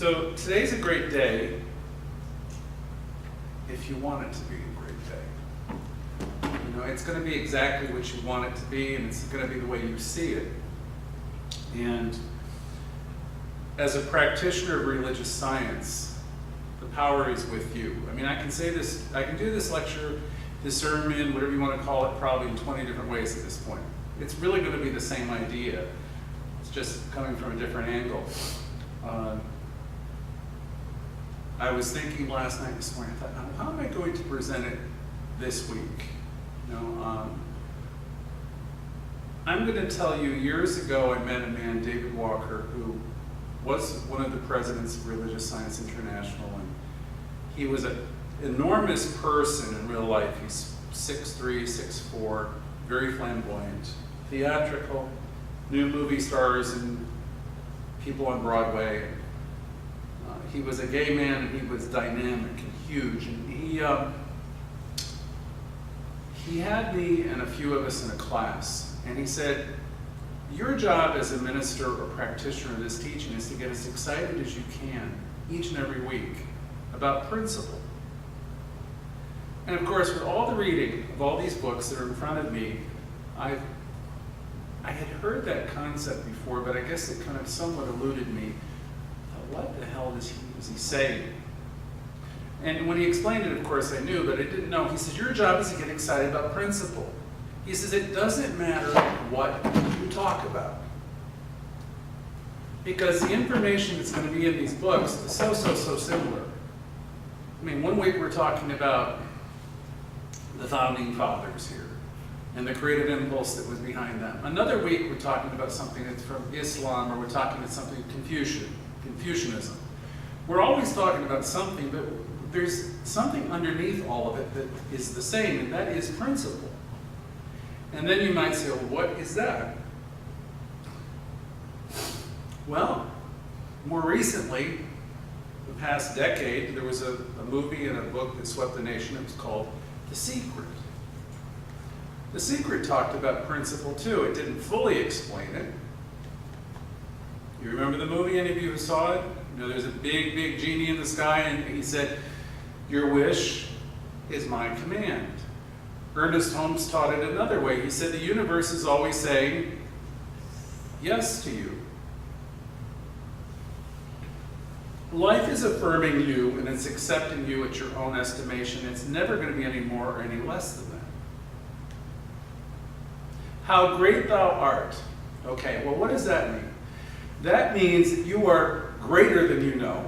So today's a great day if you want it to be a great day. You know, it's going to be exactly what you want it to be, and it's going to be the way you see it. And as a practitioner of religious science, the power is with you. I mean, I can say this, I can do this lecture, this sermon, whatever you want to call it, probably in 20 different ways at this point. It's really going to be the same idea. It's just coming from a different angle. I was thinking last night, this morning, I thought, how am I going to present it this week? You know, I'm going to tell you, years ago I met a man, David Walker, who was one of the presidents of Religious Science International, and he was an enormous person in real life. He's 6'3", 6'4", very flamboyant, theatrical, knew movie stars and people on Broadway. He was a gay man, and he was dynamic and huge. And he had me and a few of us in a class, and he said, your job as a minister or practitioner of this teaching is to get as excited as you can each and every week about principle. And of course, with all the reading of all these books that are in front of me, I had heard that concept before, but I guess it kind of somewhat eluded me. What the hell was he saying? And when he explained it, of course, I knew, but I didn't know. He says, your job is to get excited about principle. He says, it doesn't matter what you talk about. Because the information that's going to be in these books is so similar. I mean, one week we're talking about the founding fathers here and the creative impulse that was behind them. Another week we're talking about something that's from Islam, or we're talking about something Confucianism. We're always talking about something, but there's something underneath all of it that is the same, and that is principle. And then you might say, well, what is that? Well, more recently, the past decade, there was a movie and a book that swept the nation. It was called The Secret. The Secret talked about principle too. It didn't fully explain it. You remember the movie? Any of you who saw it? You know, there's a big genie in the sky, and he said, your wish is my command. Ernest Holmes taught it another way. He said, the universe is always saying yes to you. Life is affirming you, and it's accepting you at your own estimation. It's never going to be any more or any less than that. How great thou art. Okay, well, what does that mean? That means that you are greater than you know,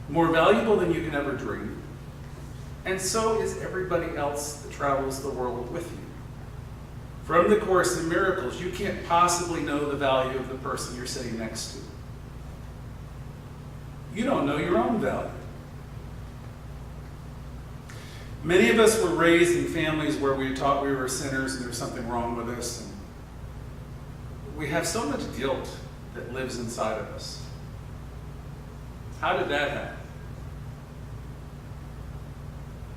more valuable than you can ever dream, and so is everybody else that travels the world with you. From the Course in Miracles, you can't possibly know the value of the person you're sitting next to. You don't know your own value. Many of us were raised in families where we were taught we were sinners and there was something wrong with us. And we have so much guilt that lives inside of us. How did that happen?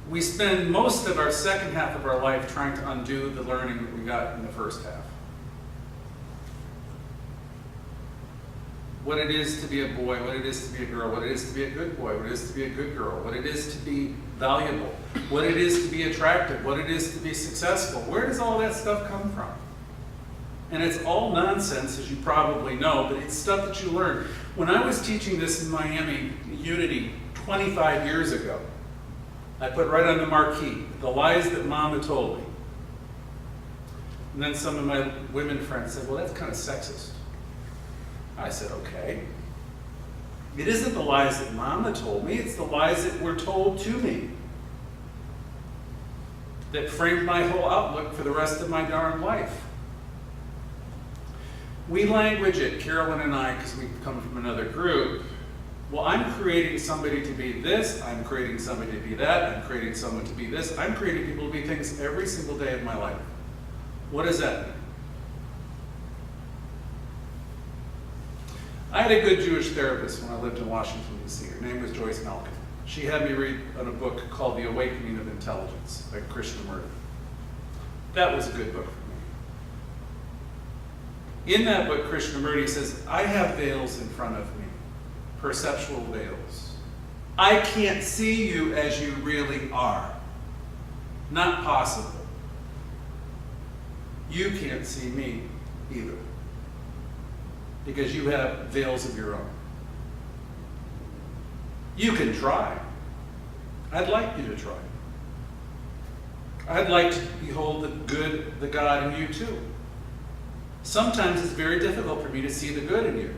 We spend most of our second half of our life trying to undo the learning that we got in the first half. What it is to be a boy, what it is to be a girl, what it is to be a good boy, what it is to be a good girl, what it is to be valuable, what it is to be attractive, what it is to be successful. Where does all that stuff come from? And it's all nonsense, as you probably know, but it's stuff that you learn. When I was teaching this in Miami Unity 25 years ago, I put right on the marquee, the lies that Mama told me. And then some of my women friends said, well, that's kind of sexist. I said, okay. It isn't the lies that Mama told me, it's the lies that were told to me that framed my whole outlook for the rest of my darn life. We language it, Carolyn and I, because we come from another group. Well, I'm creating somebody to be this, I'm creating somebody to be that, I'm creating someone to be this, I'm creating people to be things every single day of my life. What does that mean? I had a good Jewish therapist when I lived in Washington, D.C. Her name was Joyce Malkin. She had me read a book called The Awakening of Intelligence by Krishnamurti. That was a good book for me. In that book, Krishnamurti says, I have veils in front of me. perceptual veils. I can't see you as you really are. Not possible. You can't see me either, because you have veils of your own. You can try. I'd like you to try. I'd like to behold the good, the God in you too. Sometimes it's very difficult for me to see the good in you,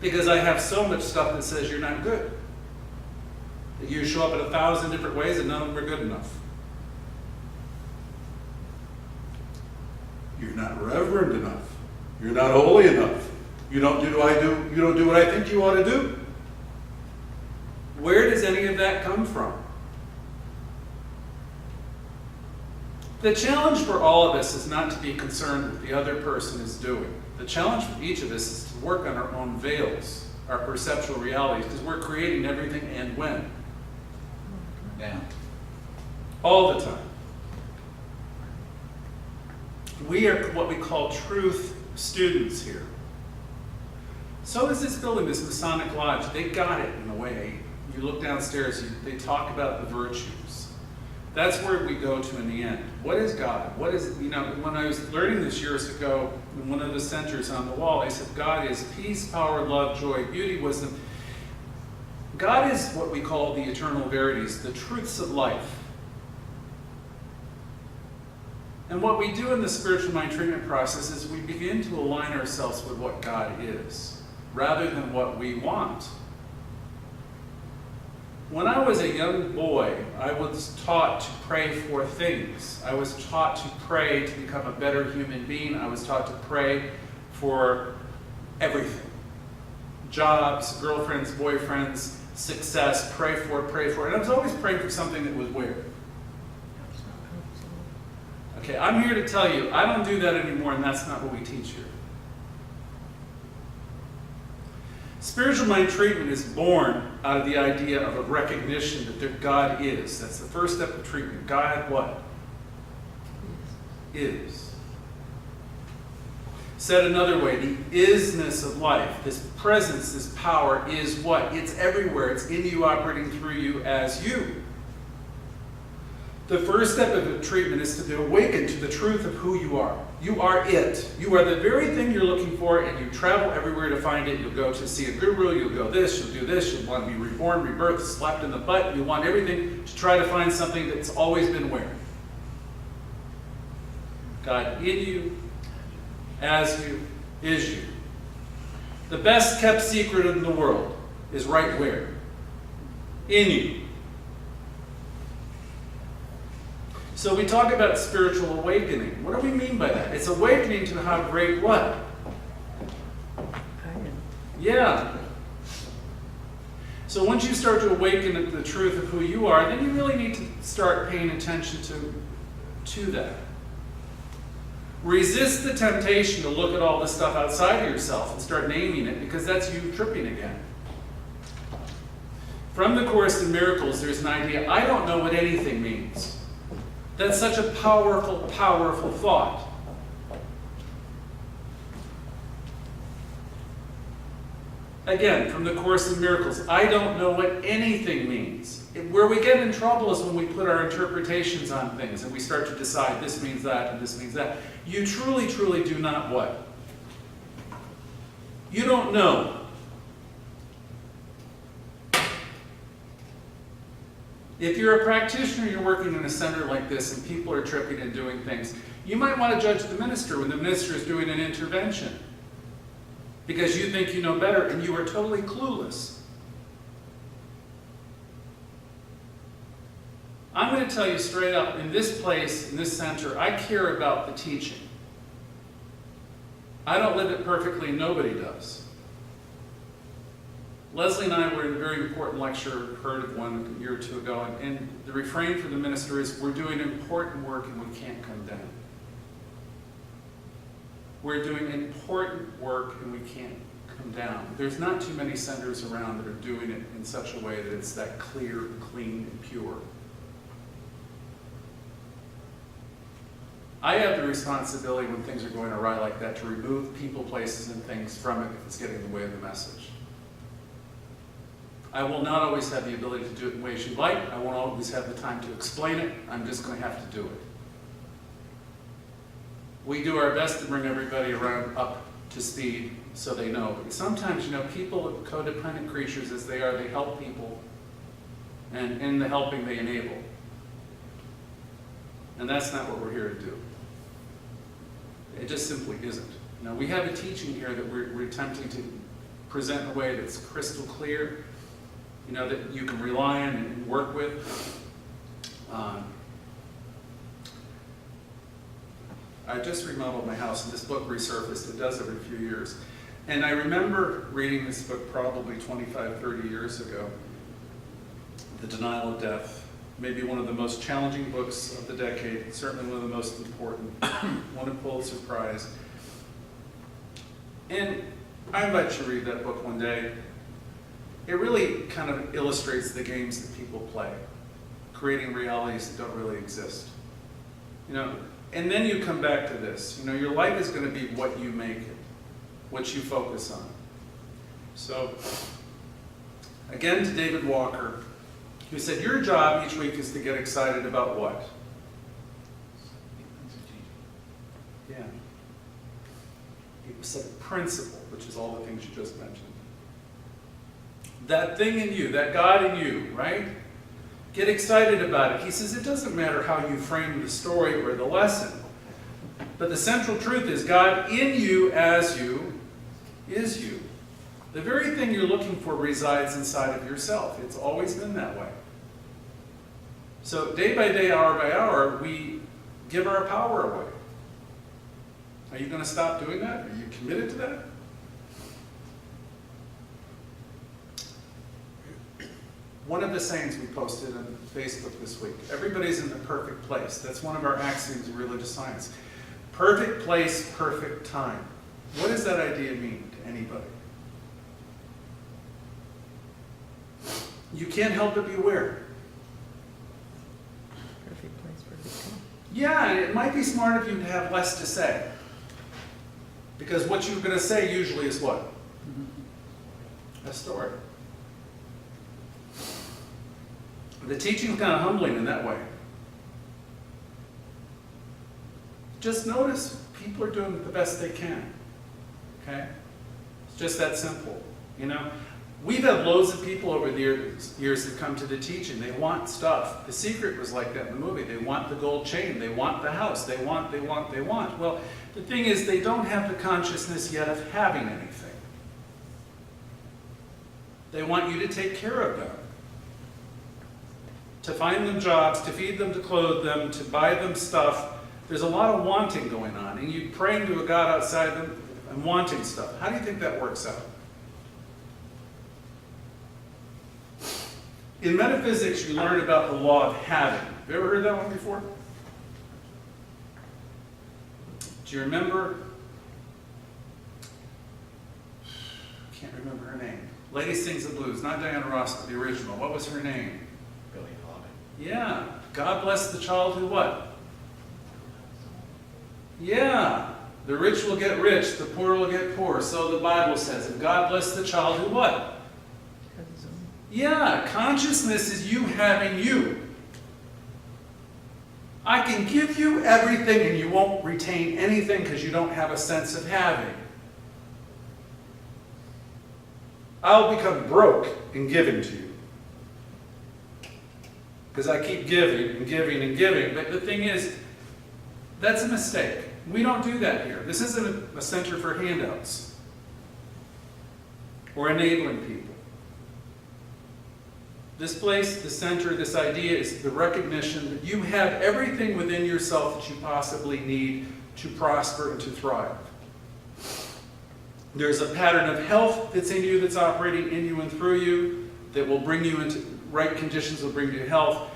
because I have so much stuff that says you're not good. That you show up in 1,000 different ways and none of them are good enough. You're not reverend enough. You're not holy enough. You don't do what I think you ought to do. Where does any of that come from? The challenge for all of us is not to be concerned with what the other person is doing. The challenge for each of us is to work on our own veils, our perceptual realities, because we're creating everything and when? Now. All the time. We are what we call truth students here. So is this building, this Masonic Lodge. They got it in a way. You look downstairs, they talk about the virtues. That's where we go to in the end. What is God? What is, when I was learning this years ago, in one of the centers on the wall, they said God is peace, power, love, joy, beauty, wisdom. God is what we call the eternal verities, the truths of life. And what we do in the spiritual mind treatment process is we begin to align ourselves with what God is, rather than what we want. When I was a young boy, I was taught to pray for things. I was taught to pray to become a better human being. I was taught to pray for everything. Jobs, girlfriends, boyfriends, success, pray for. And I was always praying for something that was weird. Okay, I'm here to tell you, I don't do that anymore, and that's not what we teach here. Spiritual mind treatment is born out of the idea of a recognition that God is. That's the first step of treatment. God what? Is. Said another way, the isness of life, this presence, this power is what? It's everywhere. It's in you, operating through you as you. The first step of the treatment is to awaken to the truth of who you are. You are it. You are the very thing you're looking for, and you travel everywhere to find it. You'll go to see a guru, you'll go this, you'll do this, you'll want to be reborn, rebirthed, slapped in the butt. You want everything to try to find something that's always been where? God in you, as you, is you. The best kept secret in the world is right where? In you. So we talk about spiritual awakening. What do we mean by that? It's awakening to how great what? Yeah. So once you start to awaken to the truth of who you are, then you really need to start paying attention to that. Resist the temptation to look at all the stuff outside of yourself and start naming it, because that's you tripping again. From the Course in Miracles, there's an idea, I don't know what anything means. That's such a powerful, powerful thought. Again, from the Course in Miracles, I don't know what anything means. Where we get in trouble is when we put our interpretations on things and we start to decide this means that and this means that. You truly, truly do not what? You don't know. If you're a practitioner, you're working in a center like this and people are tripping and doing things, you might want to judge the minister when the minister is doing an intervention, because you think you know better and you are totally clueless. I'm going to tell you straight up, in this place, in this center, I care about the teaching. I don't live it perfectly, nobody does. Leslie and I were in a very important lecture, heard of one a year or two ago, and the refrain for the minister is, we're doing important work and we can't come down. We're doing important work and we can't come down. There's not too many centers around that are doing it in such a way that it's that clear, clean, and pure. I have the responsibility when things are going awry like that to remove people, places, and things from it if it's getting in the way of the message. I will not always have the ability to do it in ways you like. I won't always have the time to explain it. I'm just going to have to do it. We do our best to bring everybody around up to speed so they know. But sometimes, people, codependent creatures as they are, they help people. And in the helping, they enable. And that's not what we're here to do. It just simply isn't. We have a teaching here that we're attempting to present in a way that's crystal clear, that you can rely on and work with. I just remodeled my house, and this book resurfaced. It does every few years. And I remember reading this book probably 25, 30 years ago, The Denial of Death. Maybe one of the most challenging books of the decade, certainly one of the most important, won a Pulitzer Prize. And I invite you to read that book one day. It really kind of illustrates the games that people play, creating realities that don't really exist. And then you come back to this. Your life is going to be what you make it, what you focus on. So, again to David Walker, who said, your job each week is to get excited about what? Yeah. He said principle, which is all the things you just mentioned. That thing in you, that God in you, right? Get excited about it. He says it doesn't matter how you frame the story or the lesson, but the central truth is God in you as you is you. The very thing you're looking for resides inside of yourself. It's always been that way. So day by day, hour by hour, we give our power away. Are you going to stop doing that? Are you committed to that? One of the sayings we posted on Facebook this week, everybody's in the perfect place. That's one of our axioms of religious science. Perfect place, perfect time. What does that idea mean to anybody? You can't help but be aware. Perfect place, perfect time. Yeah, and it might be smart of you to have less to say. Because what you're going to say usually is what? A story. The teaching is kind of humbling in that way. Just notice people are doing the best they can. Okay? It's just that simple. We've had loads of people over the years that come to the teaching. They want stuff. The Secret was like that in the movie. They want the gold chain. They want the house. They want. Well, the thing is, they don't have the consciousness yet of having anything. They want you to take care of them. To find them jobs, to feed them, to clothe them, to buy them stuff. There's a lot of wanting going on. And you're praying to a God outside them and wanting stuff. How do you think that works out? In metaphysics, you learn about the law of having. Have you ever heard that one before? Do you remember? I can't remember her name. Lady Sings the Blues, not Diana Ross, but the original. What was her name? Billie Holiday. Yeah. God bless the child who what? Yeah. The rich will get rich, the poor will get poor. So the Bible says. And God bless the child who what? Yeah, consciousness is you having you. I can give you everything and you won't retain anything because you don't have a sense of having. I'll become broke in giving to you. Because I keep giving and giving and giving. But the thing is, that's a mistake. We don't do that here. This isn't a center for handouts or enabling people. This place, the center, this idea is the recognition that you have everything within yourself that you possibly need to prosper and to thrive. There's a pattern of health that's in you, that's operating in you and through you, that will bring you into right conditions, will bring you to health.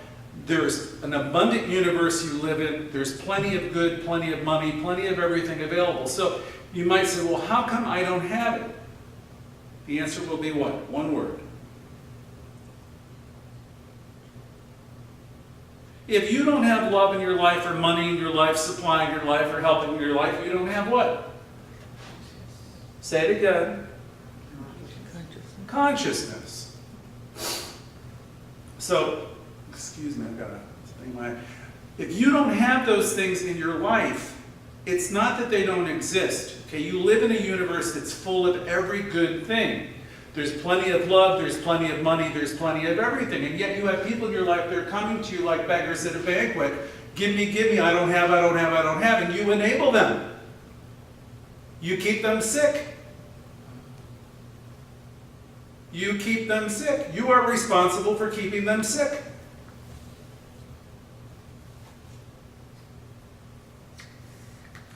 There's an abundant universe you live in. There's plenty of good, plenty of money, plenty of everything available. So you might say, well, how come I don't have it? The answer will be what? One word. If you don't have love in your life, or money in your life, supply in your life, or helping in your life, you don't have what? Say it again. Consciousness. So, excuse me, I've got a thing in my... If you don't have those things in your life, it's not that they don't exist. Okay, you live in a universe that's full of every good thing. There's plenty of love, there's plenty of money, there's plenty of everything. And yet you have people in your life that are coming to you like beggars at a banquet. Give me, I don't have, I don't have, I don't have. And you enable them. You keep them sick. You keep them sick. You are responsible for keeping them sick.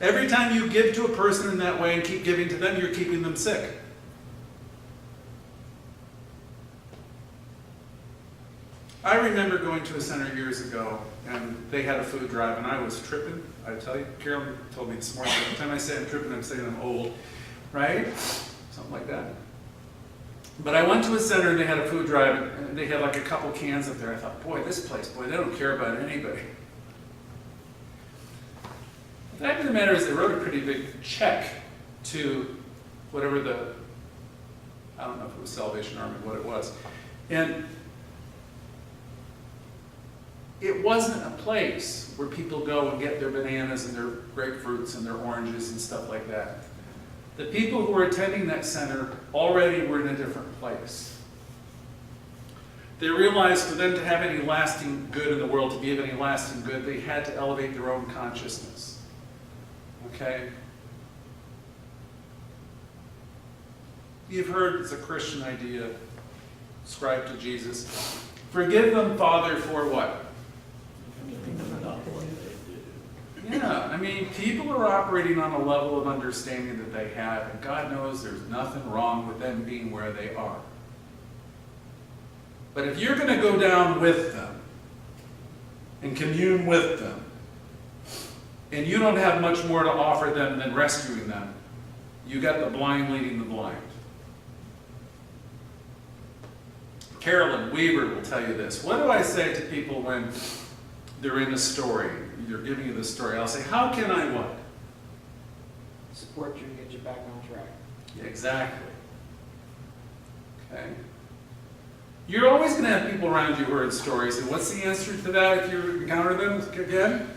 Every time you give to a person in that way and keep giving to them, you're keeping them sick. I remember going to a center years ago, and they had a food drive, and I was tripping. I tell you, Carolyn told me this morning, every time I say I'm tripping, I'm saying I'm old, right? Something like that. But I went to a center, and they had a food drive, and they had like a couple cans up there. I thought, boy, this place, boy, they don't care about anybody. The fact of the matter is they wrote a pretty big check to whatever the, I don't know if it was Salvation Army, what it was. And it wasn't a place where people go and get their bananas and their grapefruits and their oranges and stuff like that. The people who were attending that center already were in a different place. They realized for them to have any lasting good in the world, to be of any lasting good, they had to elevate their own consciousness. Okay? You've heard it's a Christian idea, ascribed to Jesus. Forgive them, Father, for what? Yeah, I mean, people are operating on a level of understanding that they have, and God knows there's nothing wrong with them being where they are. But if you're going to go down with them and commune with them, and you don't have much more to offer them than rescuing them, you got the blind leading the blind. Carolyn Weaver will tell you this. What do I say to people when they're in a story? They're giving you the story. I'll say, how can I what? Support you and get you back on track. Yeah, exactly. Okay. You're always going to have people around you who are in stories. And what's the answer to that if you encounter them again?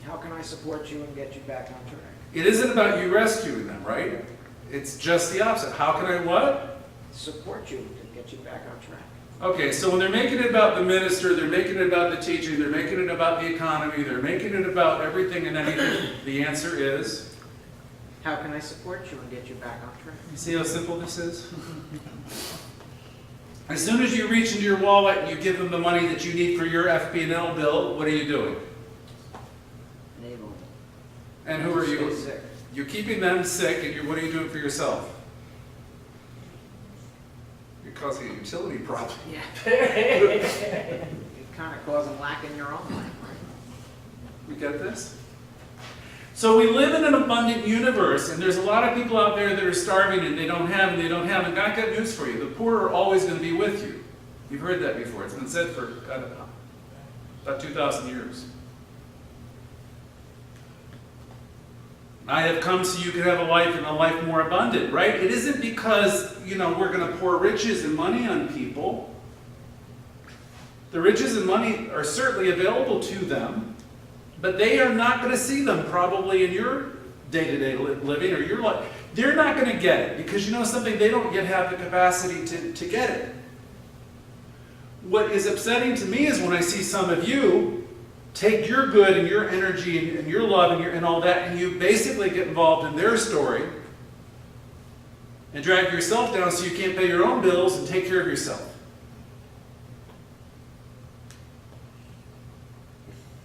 How can I support you and get you back on track? It isn't about you rescuing them, right? It's just the opposite. How can I what? Support you to get you back on track. Okay, so when they're making it about the minister, they're making it about the teacher, they're making it about the economy, they're making it about everything and anything, the answer is? How can I support you and get you back on track? You see how simple this is? As soon as you reach into your wallet and you give them the money that you need for your FP&L bill, what are you doing? Enable them. And who are you? Stay sick. You're keeping them sick, and what are you doing for yourself? You're causing a utility problem. Yeah. You're kind of causing lack in your own life, right? You get this? So we live in an abundant universe, and there's a lot of people out there that are starving and they don't have and they don't have. And God got news for you. The poor are always going to be with you. You've heard that before. It's been said for, I don't know, about 2,000 years. I have come so you can have a life and a life more abundant, right? It isn't because, we're going to pour riches and money on people. The riches and money are certainly available to them, but they are not going to see them probably in your day-to-day living or your life. They're not going to get it because something, they don't yet have the capacity to get it. What is upsetting to me is when I see some of you take your good and your energy and your love and all that, and you basically get involved in their story and drag yourself down so you can't pay your own bills and take care of yourself.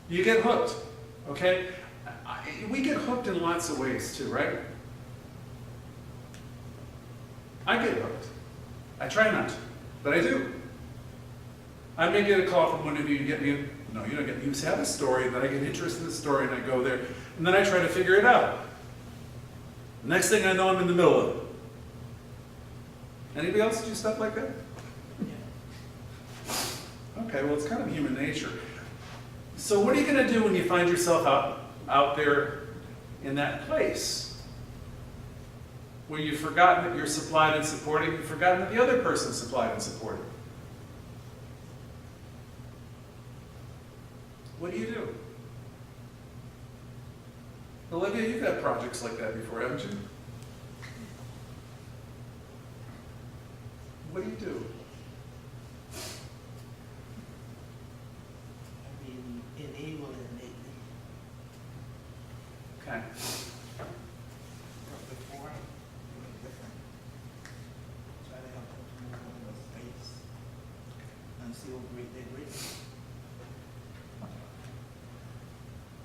You get hooked, okay? We get hooked in lots of ways too, right? I get hooked. I try not to, but I do. I may get a call from one of you and get me. No, you don't get me. You have a story, and then I get interested in the story, and I go there, and then I try to figure it out. Next thing I know, I'm in the middle of it. Anybody else do stuff like that? Okay, well, it's kind of human nature. So what are you going to do when you find yourself out there in that place where you've forgotten that you're supplied and supported, you've forgotten that the other person's supplied and supported? What do you do? Olivia, you've had projects like that before, haven't you? What do you do? I've been enabling lately. Okay. But before, it was different. Try to help them to move into a space and see what great they're great.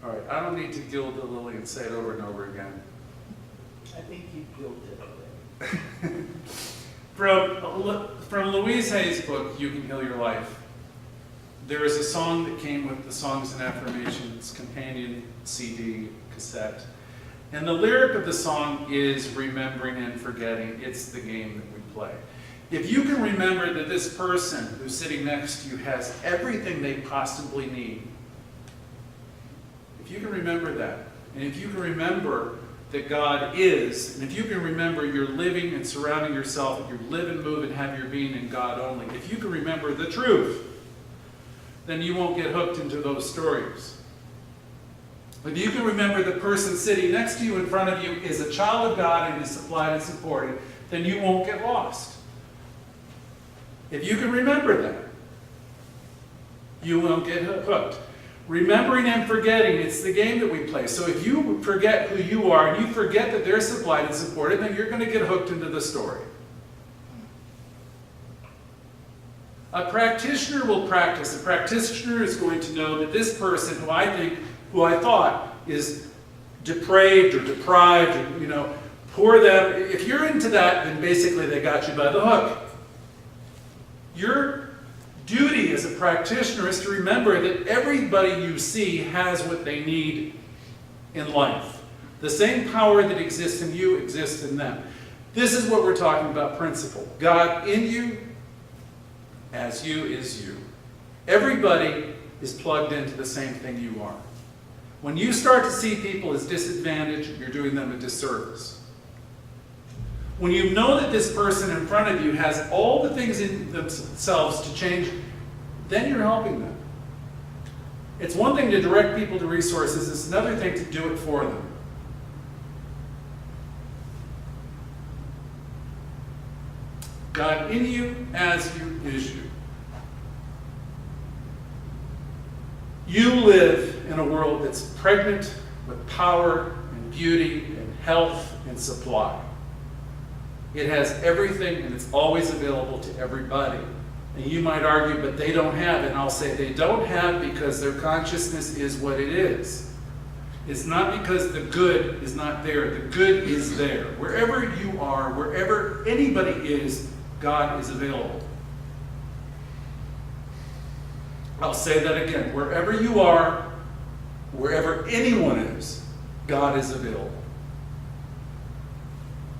All right, I don't need to gild the lily and say it over and over again. I think you built it already. From Louise Hay's book, You Can Heal Your Life, there is a song that came with the Songs and Affirmations companion CD cassette. And the lyric of the song is remembering and forgetting. It's the game that we play. If you can remember that this person who's sitting next to you has everything they possibly need, if you can remember that, and if you can remember that God is, and if you can remember you're living and surrounding yourself, and you live and move and have your being in God only, if you can remember the truth, then you won't get hooked into those stories. If you can remember the person sitting next to you in front of you is a child of God and is supplied and supported, then you won't get lost. If you can remember that, you won't get hooked. Remembering and forgetting, it's the game that we play. So if you forget who you are and you forget that they're supplied and supported, then you're going to get hooked into the story. A practitioner will practice. A practitioner is going to know that this person who I thought is depraved or deprived, or, pour them. If you're into that, then basically they got you by the hook. Your duty as a practitioner is to remember that everybody you see has what they need in life. The same power that exists in you exists in them. This is what we're talking about, principle. God in you, as you is you. Everybody is plugged into the same thing you are. When you start to see people as disadvantaged, you're doing them a disservice. When you know that this person in front of you has all the things in themselves to change, then you're helping them. It's one thing to direct people to resources, it's another thing to do it for them. God in you, as you is you. You live in a world that's pregnant with power and beauty and health and supply. It has everything and it's always available to everybody. And you might argue, but they don't have it. And I'll say they don't have because their consciousness is what it is. It's not because the good is not there. The good is there. Wherever you are, wherever anybody is, God is available. I'll say that again. Wherever you are, wherever anyone is, God is available.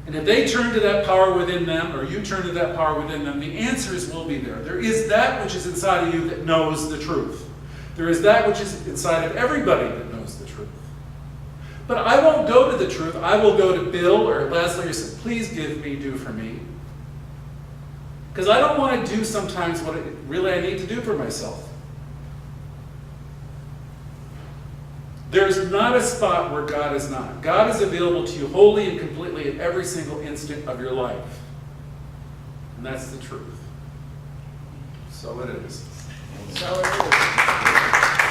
And if they turn to that power within them, or you turn to that power within them, the answers will be there. There is that which is inside of you that knows the truth. There is that which is inside of everybody that knows the truth. But I won't go to the truth. I will go to Bill or Leslie or say, please give me, do for me. Because I don't want to do sometimes what really I need to do for myself. There's not a spot where God is not. God is available to you wholly and completely at every single instant of your life. And that's the truth. So it is. So